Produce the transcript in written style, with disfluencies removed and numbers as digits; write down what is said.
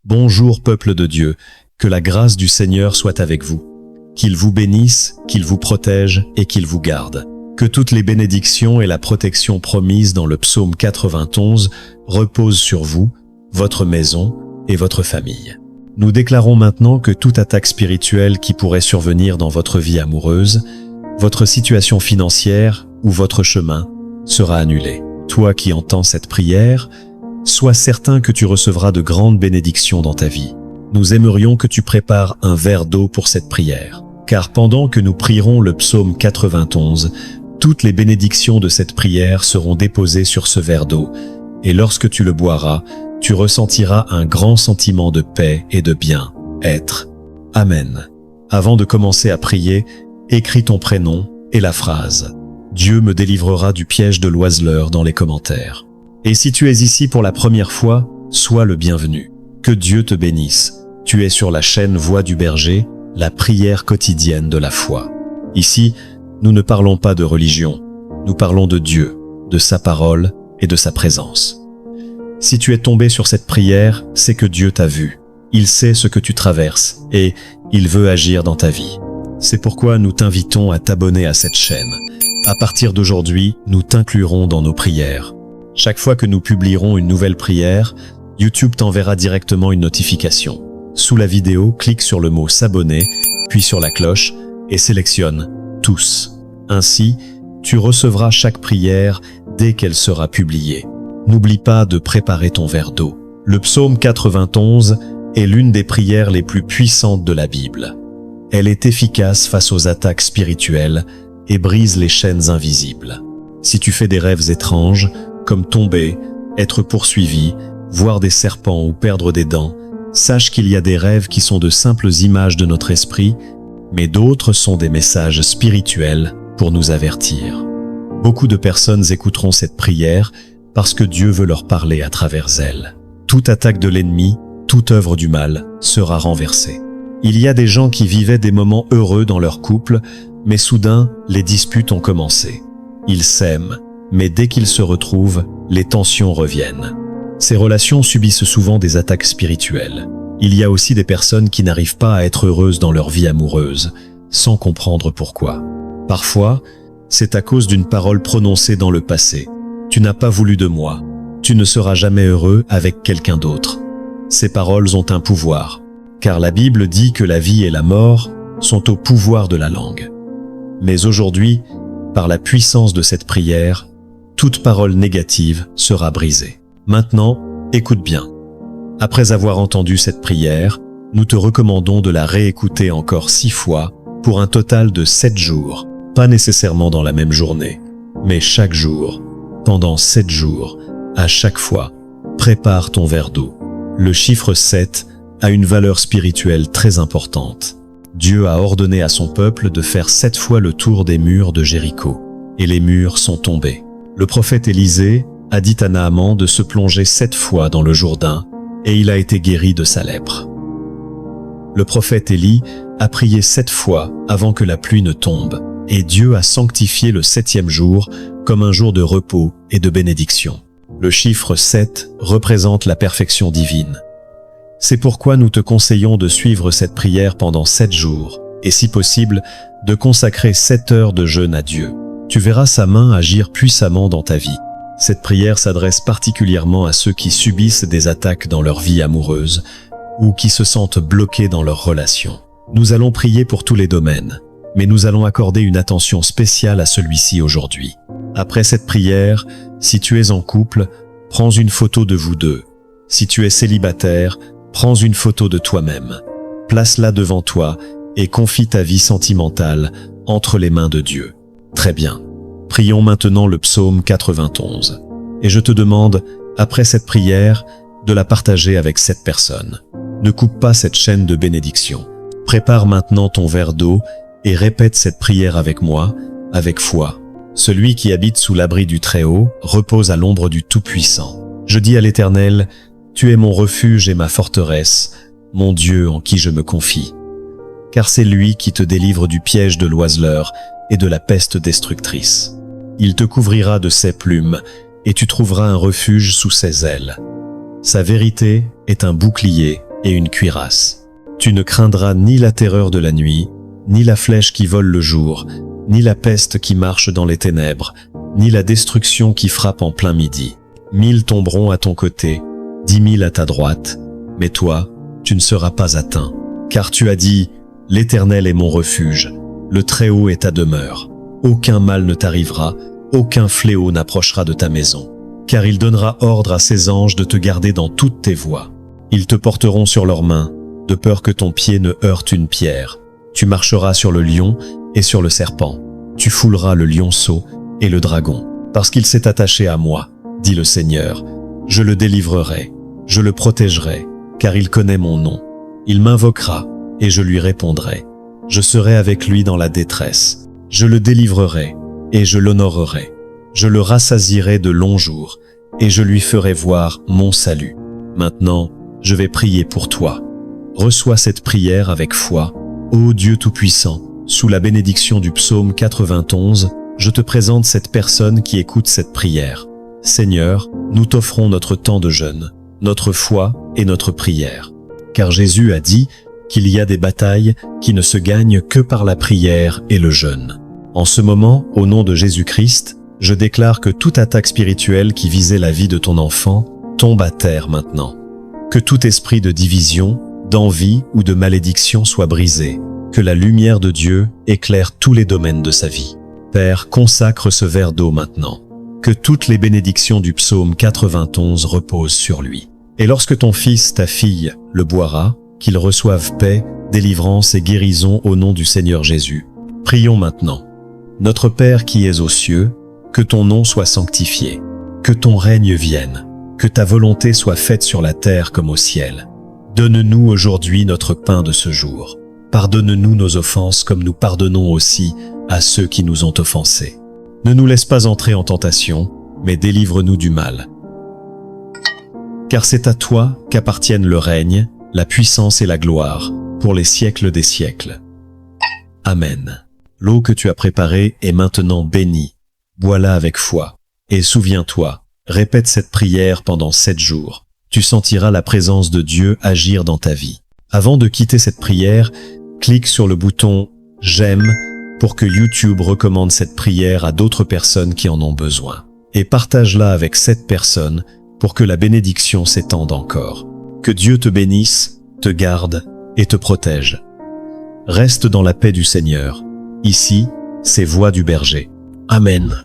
Bonjour peuple de Dieu, que la grâce du Seigneur soit avec vous. Qu'il vous bénisse, qu'il vous protège et qu'il vous garde. Que toutes les bénédictions et la protection promises dans le psaume 91 reposent sur vous, votre maison et votre famille. Nous déclarons maintenant que toute attaque spirituelle qui pourrait survenir dans votre vie amoureuse, votre situation financière ou votre chemin sera annulée. Toi qui entends cette prière, sois certain que tu recevras de grandes bénédictions dans ta vie. Nous aimerions que tu prépares un verre d'eau pour cette prière, car pendant que nous prierons le psaume 91, toutes les bénédictions de cette prière seront déposées sur ce verre d'eau, et lorsque tu le boiras, tu ressentiras un grand sentiment de paix et de bien-être. Amen. Avant de commencer à prier, écris ton prénom et la phrase « Dieu me délivrera du piège de l'oiseleur » dans les commentaires. Et si tu es ici pour la première fois, sois le bienvenu. Que Dieu te bénisse. Tu es sur la chaîne Voix du Berger, la prière quotidienne de la foi. Ici, nous ne parlons pas de religion, nous parlons de Dieu, de sa parole et de sa présence. Si tu es tombé sur cette prière, c'est que Dieu t'a vu. Il sait ce que tu traverses et il veut agir dans ta vie. C'est pourquoi nous t'invitons à t'abonner à cette chaîne. À partir d'aujourd'hui, nous t'inclurons dans nos prières. Chaque fois que nous publierons une nouvelle prière, YouTube t'enverra directement une notification. Sous la vidéo, clique sur le mot « S'abonner », puis sur la cloche et sélectionne « Tous ». Ainsi, tu recevras chaque prière dès qu'elle sera publiée. N'oublie pas de préparer ton verre d'eau. Le psaume 91 est l'une des prières les plus puissantes de la Bible. Elle est efficace face aux attaques spirituelles et brise les chaînes invisibles. Si tu fais des rêves étranges, comme tomber, être poursuivi, voir des serpents ou perdre des dents, sache qu'il y a des rêves qui sont de simples images de notre esprit, mais d'autres sont des messages spirituels pour nous avertir. Beaucoup de personnes écouteront cette prière parce que Dieu veut leur parler à travers elle. Toute attaque de l'ennemi, toute œuvre du mal sera renversée. Il y a des gens qui vivaient des moments heureux dans leur couple, mais soudain, les disputes ont commencé. Ils s'aiment, mais dès qu'ils se retrouvent, les tensions reviennent. Ces relations subissent souvent des attaques spirituelles. Il y a aussi des personnes qui n'arrivent pas à être heureuses dans leur vie amoureuse, sans comprendre pourquoi. Parfois, c'est à cause d'une parole prononcée dans le passé. Tu n'as pas voulu de moi. Tu ne seras jamais heureux avec quelqu'un d'autre. Ces paroles ont un pouvoir, car la Bible dit que la vie et la mort sont au pouvoir de la langue. Mais aujourd'hui, par la puissance de cette prière, toute parole négative sera brisée. Maintenant, écoute bien. Après avoir entendu cette prière, nous te recommandons de la réécouter encore 6 fois pour un total de 7 jours, pas nécessairement dans la même journée, mais chaque jour, pendant 7 jours, à chaque fois, prépare ton verre d'eau. Le chiffre 7 a une valeur spirituelle très importante. Dieu a ordonné à son peuple de faire 7 fois le tour des murs de Jéricho, et les murs sont tombés. Le prophète Élisée a dit à Naaman de se plonger 7 fois dans le Jourdain, et il a été guéri de sa lèpre. Le prophète Élie a prié 7 fois avant que la pluie ne tombe, et Dieu a sanctifié le 7e jour comme un jour de repos et de bénédiction. Le chiffre 7 représente la perfection divine. C'est pourquoi nous te conseillons de suivre cette prière pendant 7 jours, et si possible, de consacrer 7 heures de jeûne à Dieu. Tu verras sa main agir puissamment dans ta vie. Cette prière s'adresse particulièrement à ceux qui subissent des attaques dans leur vie amoureuse ou qui se sentent bloqués dans leurs relations. Nous allons prier pour tous les domaines, mais nous allons accorder une attention spéciale à celui-ci aujourd'hui. Après cette prière, si tu es en couple, prends une photo de vous deux. Si tu es célibataire, prends une photo de toi-même. Place-la devant toi et confie ta vie sentimentale entre les mains de Dieu. Très bien. Prions maintenant le psaume 91. Et je te demande, après cette prière, de la partager avec 7 personnes. Ne coupe pas cette chaîne de bénédiction. Prépare maintenant ton verre d'eau et répète cette prière avec moi, avec foi. Celui qui habite sous l'abri du Très-Haut repose à l'ombre du Tout-Puissant. Je dis à l'Éternel, tu es mon refuge et ma forteresse, mon Dieu en qui je me confie. Car c'est lui qui te délivre du piège de l'oiseleur et de la peste destructrice. Il te couvrira de ses plumes et tu trouveras un refuge sous ses ailes. Sa vérité est un bouclier et une cuirasse. Tu ne craindras ni la terreur de la nuit, ni la flèche qui vole le jour, ni la peste qui marche dans les ténèbres, ni la destruction qui frappe en plein midi. 1000 tomberont à ton côté, 10 000 à ta droite, mais toi, tu ne seras pas atteint. Car tu as dit, l'Éternel est mon refuge, le Très-Haut est ta demeure. Aucun mal ne t'arrivera, aucun fléau n'approchera de ta maison. Car il donnera ordre à ses anges de te garder dans toutes tes voies. Ils te porteront sur leurs mains, de peur que ton pied ne heurte une pierre. Tu marcheras sur le lion et sur le serpent. Tu fouleras le lionceau et le dragon. Parce qu'il s'est attaché à moi, dit le Seigneur, je le délivrerai, je le protégerai, car il connaît mon nom. Il m'invoquera et je lui répondrai. Je serai avec lui dans la détresse. Je le délivrerai et je l'honorerai. Je le rassasierai de longs jours et je lui ferai voir mon salut. Maintenant, je vais prier pour toi. Reçois cette prière avec foi. Ô Dieu Tout-Puissant, sous la bénédiction du psaume 91, je te présente cette personne qui écoute cette prière. Seigneur, nous t'offrons notre temps de jeûne, notre foi et notre prière. Car Jésus a dit qu'il y a des batailles qui ne se gagnent que par la prière et le jeûne. En ce moment, au nom de Jésus-Christ, je déclare que toute attaque spirituelle qui visait la vie de ton enfant tombe à terre maintenant. Que tout esprit de division, d'envie ou de malédiction soit brisé. Que la lumière de Dieu éclaire tous les domaines de sa vie. Père, consacre ce verre d'eau maintenant. Que toutes les bénédictions du psaume 91 reposent sur lui. Et lorsque ton fils, ta fille, le boira, qu'il reçoive paix, délivrance et guérison au nom du Seigneur Jésus. Prions maintenant. Notre Père qui es aux cieux, que ton nom soit sanctifié, que ton règne vienne, que ta volonté soit faite sur la terre comme au ciel. Donne-nous aujourd'hui notre pain de ce jour. Pardonne-nous nos offenses comme nous pardonnons aussi à ceux qui nous ont offensés. Ne nous laisse pas entrer en tentation, mais délivre-nous du mal. Car c'est à toi qu'appartiennent le règne, la puissance et la gloire, pour les siècles des siècles. Amen. L'eau que tu as préparée est maintenant bénie. Bois-la avec foi. Et souviens-toi, répète cette prière pendant 7 jours. Tu sentiras la présence de Dieu agir dans ta vie. Avant de quitter cette prière, clique sur le bouton « J'aime » pour que YouTube recommande cette prière à d'autres personnes qui en ont besoin. Et partage-la avec 7 personnes pour que la bénédiction s'étende encore. Que Dieu te bénisse, te garde et te protège. Reste dans la paix du Seigneur. Ici, c'est Voix du Berger. Amen.